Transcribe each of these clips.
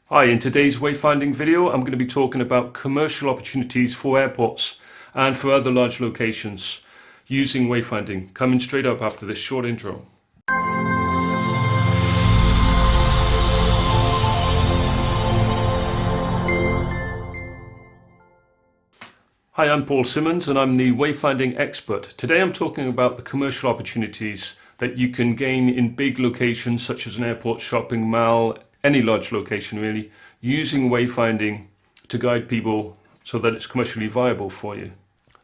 Hi, in today's wayfinding video, I'm going to be talking about commercial opportunities for airports and for other large locations using wayfinding, coming straight up after this short intro. Hi, I'm Paul Simmons and I'm the wayfinding expert. Today I'm talking about the commercial opportunities that you can gain in big locations such as an airport, shopping mall, any large location really, using wayfinding to guide people so that it's commercially viable for you.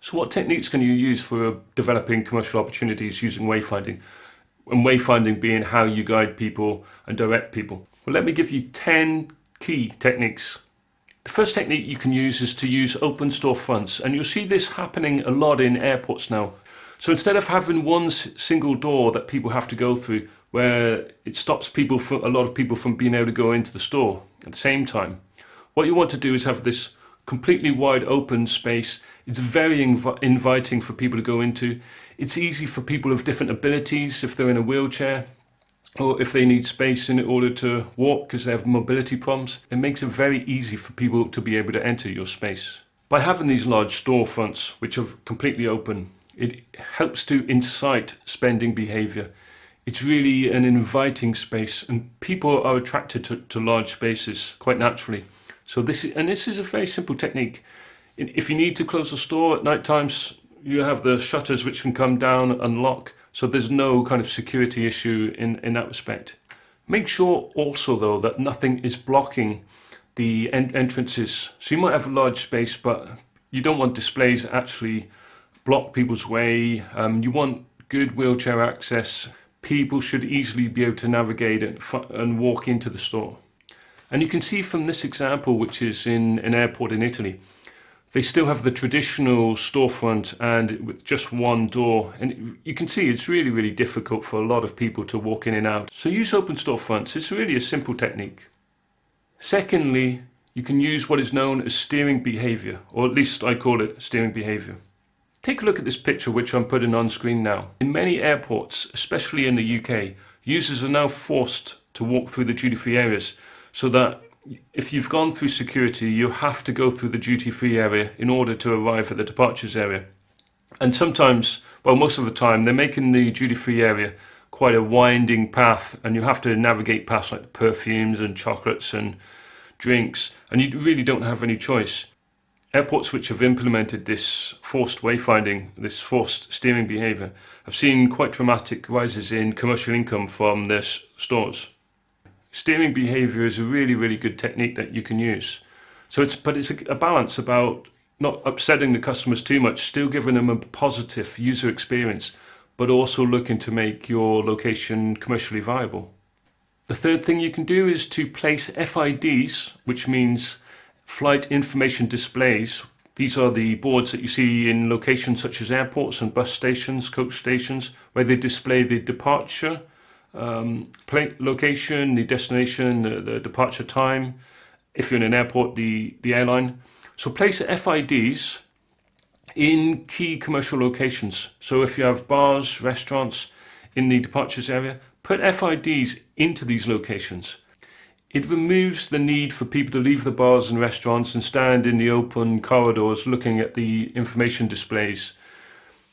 So what techniques can you use for developing commercial opportunities using wayfinding? And wayfinding being how you guide people and direct people. Well, let me give you 10 key techniques. The first technique you can use is to use open storefronts, and you'll see this happening a lot in airports now. So instead of having one single door that people have to go through, where it stops a lot of people from being able to go into the store at the same time, what you want to do is have this completely wide open space. It's very inviting for people to go into. It's easy for people of different abilities if they're in a wheelchair, or if they need space in order to walk because they have mobility problems. It makes it very easy for people to be able to enter your space. By having these large storefronts which are completely open, it helps to incite spending behaviour. It's really an inviting space, and people are attracted to large spaces quite naturally. So this is a very simple technique. If you need to close the store at night times, you have the shutters which can come down and lock. So there's no kind of security issue in that respect. Make sure also though that nothing is blocking the entrances. So you might have a large space, but you don't want displays that actually block people's way. You want good wheelchair access. People should easily be able to navigate and walk into the store. And you can see from this example, which is in an airport in Italy, they still have the traditional storefront and with just one door. And you can see it's really, really difficult for a lot of people to walk in and out. So use open storefronts. It's really a simple technique. Secondly, you can use what is known as steering behaviour, or at least I call it steering behaviour. Take a look at this picture which I'm putting on screen now. In many airports, especially in the UK, users are now forced to walk through the duty-free areas, so that if you've gone through security, you have to go through the duty-free area in order to arrive at the departures area. And sometimes, well, most of the time, they're making the duty-free area quite a winding path, and you have to navigate past like perfumes and chocolates and drinks, and you really don't have any choice. Airports which have implemented this forced wayfinding, this forced steering behaviour, have seen quite dramatic rises in commercial income from their stores. Steering behaviour is a really, really good technique that you can use. It's a balance about not upsetting the customers too much, still giving them a positive user experience, but also looking to make your location commercially viable. The third thing you can do is to place FIDs, which means flight information displays. These are the boards that you see in locations such as airports and bus stations, coach stations, where they display the departure location, the destination, the departure time. If you're in an airport, the airline. So place FIDs in key commercial locations. So if you have bars, restaurants in the departures area, put FIDs into these locations. It removes the need for people to leave the bars and restaurants and stand in the open corridors looking at the information displays,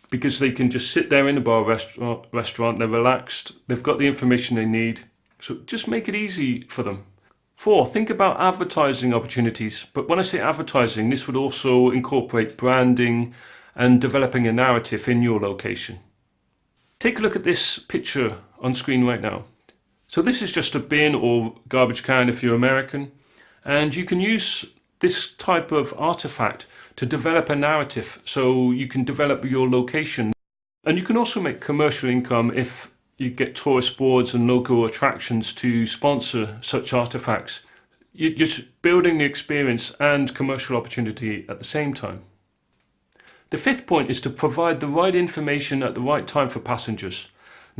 because they can just sit there in the bar restaurant, they're relaxed, they've got the information they need. So just make it easy for them. 4, think about advertising opportunities. But when I say advertising, this would also incorporate branding and developing a narrative in your location. Take a look at this picture on screen right now. So this is just a bin or garbage can if you're American, and you can use this type of artifact to develop a narrative, so you can develop your location. And you can also make commercial income if you get tourist boards and local attractions to sponsor such artifacts. You're just building the experience and commercial opportunity at the same time. The 5th point is to provide the right information at the right time for passengers.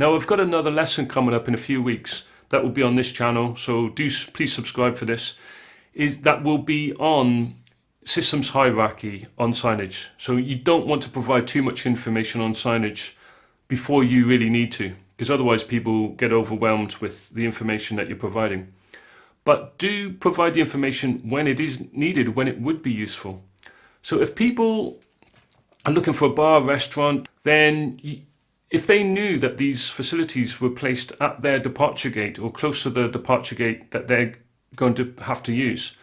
Now, I've got another lesson coming up in a few weeks that will be on this channel, so please subscribe for this. That will be on systems hierarchy on signage. So you don't want to provide too much information on signage before you really need to, because otherwise people get overwhelmed with the information that you're providing. but do provide the information when it is needed, when it would be useful. So if people are looking for a bar, restaurant, then if they knew that these facilities were placed at their departure gate or close to the departure gate that they're going to have to use,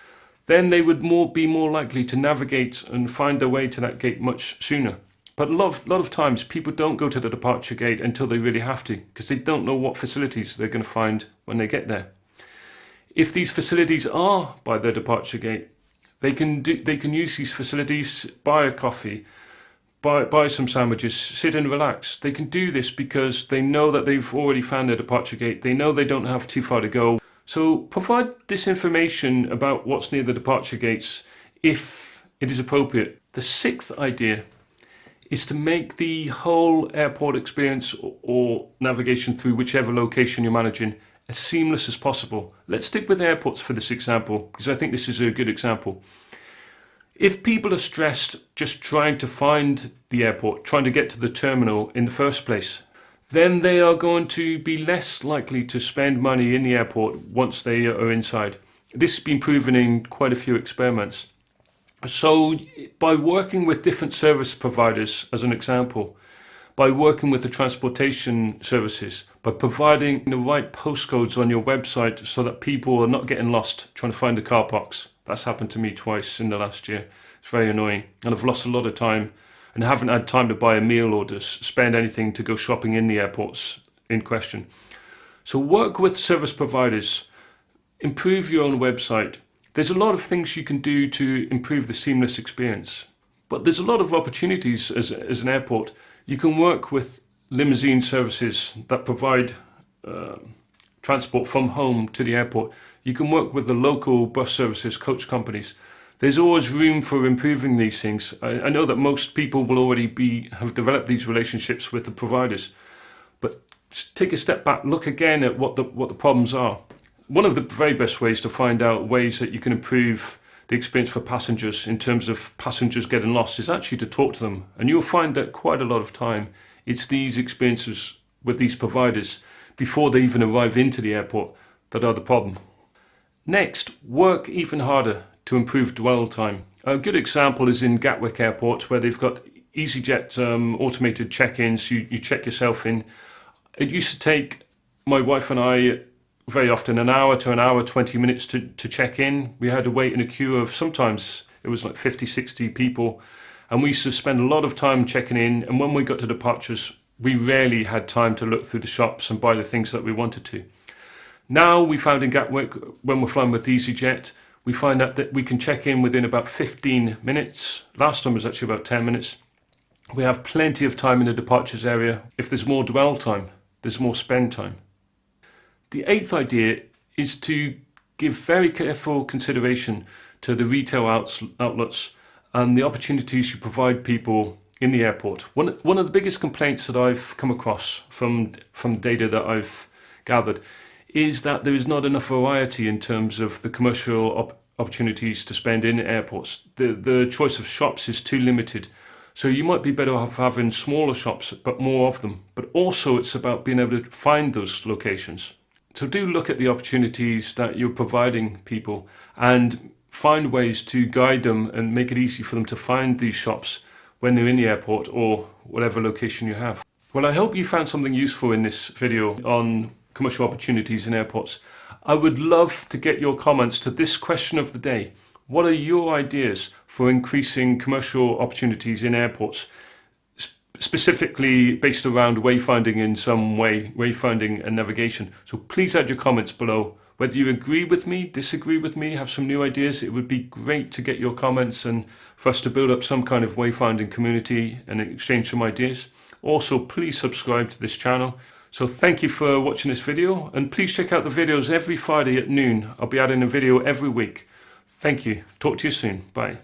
then they would be more likely to navigate and find their way to that gate much sooner. But a lot of times people don't go to the departure gate until they really have to, because they don't know what facilities they're going to find when they get there. If these facilities are by their departure gate, they can use these facilities, buy a coffee, buy some sandwiches, sit and relax. They can do this because they know that they've already found their departure gate. They know they don't have too far to go. So provide this information about what's near the departure gates if it is appropriate. The sixth idea is to make the whole airport experience or navigation through whichever location you're managing as seamless as possible. Let's stick with airports for this example, because I think this is a good example. If people are stressed just trying to find the airport, trying to get to the terminal in the first place, then they are going to be less likely to spend money in the airport once they are inside. This has been proven in quite a few experiments. So by working with different service providers, as an example, by working with the transportation services, by providing the right postcodes on your website so that people are not getting lost trying to find the car parks. That's happened to me twice in the last year. It's very annoying, and I've lost a lot of time and haven't had time to buy a meal or to spend anything to go shopping in the airports in question. So work with service providers, improve your own website. There's a lot of things you can do to improve the seamless experience, but there's a lot of opportunities as an airport. You can work with limousine services that provide transport from home to the airport. You can work with the local bus services, coach companies. There's always room for improving these things. I know that most people will already have developed these relationships with the providers, but just take a step back, look again at what the problems are. One of the very best ways to find out ways that you can improve the experience for passengers in terms of passengers getting lost is actually to talk to them. And you'll find that quite a lot of time it's these experiences with these providers before they even arrive into the airport that are the problem. Next, work even harder to improve dwell time. A good example is in Gatwick Airport, where they've got EasyJet automated check-ins. You check yourself in. It used to take my wife and I very often an hour to an hour 20 minutes to check in. We had to wait in a queue of, sometimes it was like 50, 60 people, and we used to spend a lot of time checking in, and when we got to departures we rarely had time to look through the shops and buy the things that we wanted to. Now we found in Gatwick, when we're flying with EasyJet, we find out that we can check in within about 15 minutes. Last time was actually about 10 minutes. We have plenty of time in the departures area. If there's more dwell time, there's more spend time. The eighth idea is to give very careful consideration to the retail outlets and the opportunities you provide people in the airport. One of the biggest complaints that I've come across from data that I've gathered is that there is not enough variety in terms of the commercial opportunities to spend in airports. The choice of shops is too limited. So you might be better off having smaller shops, but more of them. But also it's about being able to find those locations. So do look at the opportunities that you're providing people and find ways to guide them and make it easy for them to find these shops when they're in the airport or whatever location you have. Well, I hope you found something useful in this video on commercial opportunities in airports. I would love to get your comments to this question of the day. What are your ideas for increasing commercial opportunities in airports, specifically based around wayfinding in some way, wayfinding and navigation? So please add your comments below. Whether you agree with me, disagree with me, have some new ideas, it would be great to get your comments and for us to build up some kind of wayfinding community and exchange some ideas. Also, please subscribe to this channel. So thank you for watching this video, and please check out the videos every Friday at noon. I'll be adding a video every week. Thank you. Talk to you soon. Bye.